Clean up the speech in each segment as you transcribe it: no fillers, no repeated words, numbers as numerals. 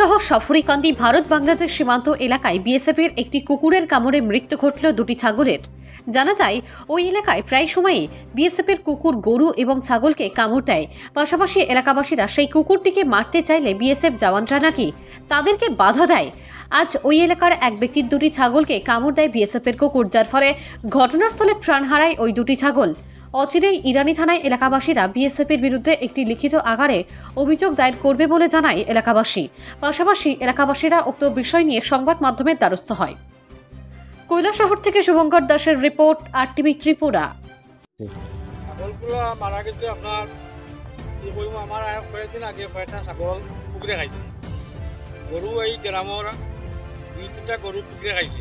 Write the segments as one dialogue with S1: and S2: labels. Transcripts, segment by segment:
S1: শহর সফরিকান্দি ভারত বাংলাদেশ সীমান্ত এলাকায় বিএসএফের একটি কুকুরের কামড়ে মৃত্যু ঘটল দুটি ছাগলের। জানা যায় ওই এলাকায় প্রায় সময়ই বিএসএফের কুকুর গরু এবং ছাগলকে কামড় দেয়। পাশাপাশি এলাকাবাসীরা সেই কুকুরটিকে মারতে চাইলে বিএসএফ জওয়ানরা নাকি তাদেরকে বাধা দেয়। আজ ওই এলাকার এক ব্যক্তির দুটি ছাগলকে কামড় দেয় বিএসএফের কুকুর, যার ফলে ঘটনাস্থলে প্রাণ হারায় ওই দুটি ছাগল। অচিরেই ইরানি থানায় এলাকাবাসীরা বিএসএফের বিরুদ্ধে একটি লিখিত আকারে অভিযোগ দায়ের করবে বলে জানায় এলাকাবাসী। পাশাপাশি এলাকাবাসীরা উক্ত বিষয় নিয়ে সংবাদ মাধ্যমের দ্বারস্থ হয়। কৈলাসহর থেকে শুভঙ্কর দাসের রিপোর্ট, আরটিভি ত্রিপুরা।
S2: ছাগলগুলো মারা গেছে আপনার আমার কয়েকদিন আগে কয়েকটা ছাগল কুকুরে খাইছে। গরু এই গ্রামের দুই তিনটা গরু কুকুরে খাইছে।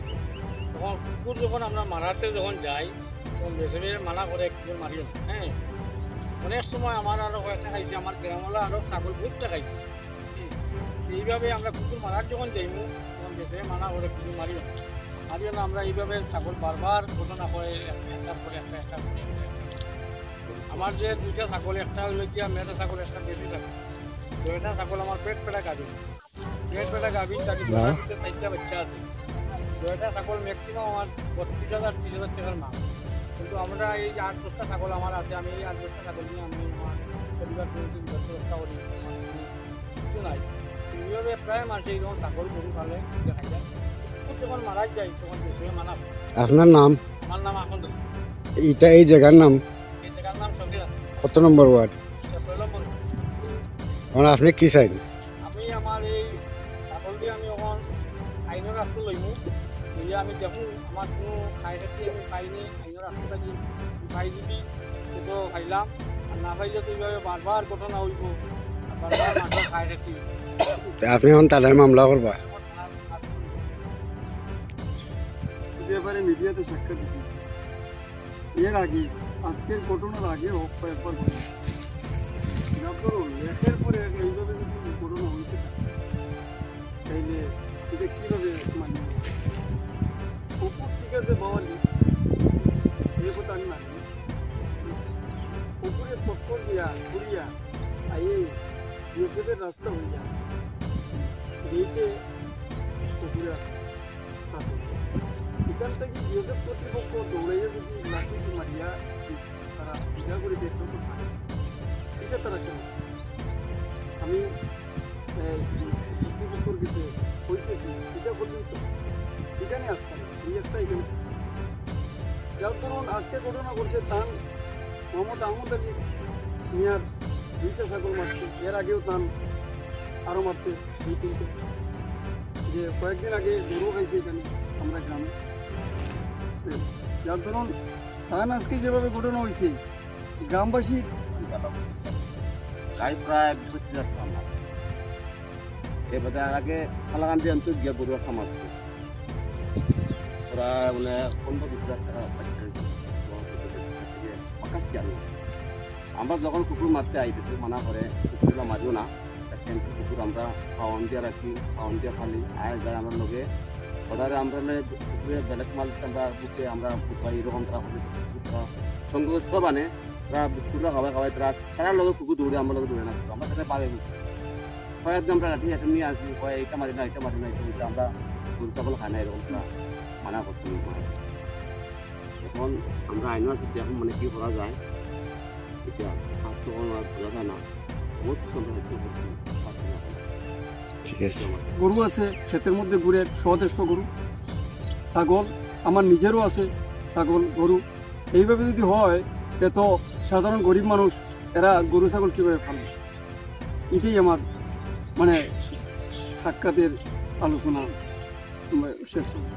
S2: তখন কুকুর যখন আমরা মারাতে যখন যাই তখন বেশি মানা করে কুকুর মারিও। হ্যাঁ, অনেক সময় আমার আরও কয়েকটা খাইছে, আমার গ্রামওয়ালা আরও ছাগল বহুতটা খাইছে। এইভাবে আমরা কুকুর মারার যখন যাইমু তখন বেশি মানা করে কুকুর মারিও না। আমরা এইভাবে ছাগল বারবার ঘটনা হয়, একটার পরে একটা একটার পরে একটা। আমার যে দুইটা ছাগল, একটা হইল গিয়া মেয়েটা ছাগল, একটা বেশি থাকে। দুইটা ছাগল আমার পেট পেটা গাভিন তাকে 4টা বাচ্চা আছে। দুইটা ছাগল ম্যাক্সিমাম আমার 32,000-30,000 টাকার মাল। কিন্তু আমরা এই 8-10টা ছাগল আমার আছে, আমি এই 8-10টা ছাগল নিয়ে আমি আমার পরিবার রক্ষা করি, কিছু নাই। এইভাবে প্রায় মাসে এইরকম ছাগল গরু পালে দেখা যায়। যখন মারা যায় তখন বেশি মানা।
S3: আপনার নাম?
S2: আমার নাম আখন্দ।
S3: এটা এই জায়গার নাম?
S2: এই জায়গার নাম সকিরা।
S3: কত নম্বর ওয়ার্ড?
S2: 6 নম্বর।
S3: মানে আপনি কি চাইন?
S2: আমি আমার এই ছাগল দিয়ে আমি এখন আইনের রাস্তা লইমু, লইয়া আমি দেখুন আমার কোনো খাই থাকি আমি খাইনি, আইনের রাস্তা থাকি খাই দিবি তো খাইলাম, আর না খাইলে তো এইভাবে বারবার ঘটনা হইব, বারবার মানুষ খাই থাকি।
S3: আপনি এখন তাদের মামলা করবা?
S4: ব্যাপারে মিডিয়াতে সাক্ষাৎ দিতেছে। এর আগে আজকের ঘটনার আগে হোক কয়েকবার লেখের পরে এইভাবে যদি ঘটনা হইতে থাকে তাইলে এটা কীভাবে মানে কুকুর ঠিক আছে বাওয়ালি এই কথা আমি মানি। কুকুরের চক্কর দিয়া ঘুরিয়া আইয়ে বিএসএফের রাস্তা হইয়া এইতে কুকুরে আসে। এখান থেকে বিএসএফ কর্তৃপক্ষ দৌড়াইয়া যদি লাঠি মারিয়া তারা বিচার করে দেখতে তো পারে, এটা তারা কেন? আমি কর্তৃপক্ষর কাছে হইতেছি, এটা করলেন তো এখানে আসতাম এই একটা এখানে। যার ধরুন আজকে ঘটনা করছে তান মোহাম্মদ আহমদ আলী মিয়ার 2টা ছাগল মারছে, এর আগেও তান আরও মারছে 2-3টে। যে কয়েকদিন আগে গরু খাইছে এখানে আমরা গ্রামে। যার ধরুন তান আজকে যেভাবে ঘটনা হয়েছে গ্রামবাসী
S5: গাই প্রায় 25,000 টাকা এবার আগে ফালাকান্দি অন্তর গিয়া গরু একটা মারছে, প্রায় মানে 15-20,000 টাকা পাকাচ্ছি। আমরা যখন কুকুর মারতে আইতেছি মানা করে কুকুরটা মারিও না, কিন্তু কুকুর আমরা খাওয়ান দিয়ে রাখি, খাওয়ান দিয়ে খালি আয় যায় আমার লগে ওদারে আমরা কুকুরের বেলেগ মাল আমরা বুকে আমরা বুঝবাই এরকম তারা কুকুরটা সঙ্গে সব আনে, তারা বিস্কুটটা খাওয়াই তারা লগে কুকুর দৌড়ে আমার লগে দৌড়ে না, আমরা সেটা পাবে কয়েকদিন আমরা লাঠি এটা নিয়ে আসি, কয় এটা মারি না এটা আমরা গরু ছাগল খাই না, এরকম মানা করছি। এখন আমরা আইনের সাথে এখন মানে কি করা যায় এটা আর তখন আর বোঝা যায় না, বহুত কিছু আমরা করছি।
S3: ঠিক আছে,
S4: গরু আছে ক্ষেতের মধ্যে ঘুরে 100-150 গরু, ছাগল আমার নিজেরও আছে ছাগল গরু। এইভাবে যদি হয় তো সাধারণ গরিব মানুষ এরা গরু ছাগল কীভাবে পালবে? এটাই আমার মানে সাক্ষাতের আলোচনা শেষ করব।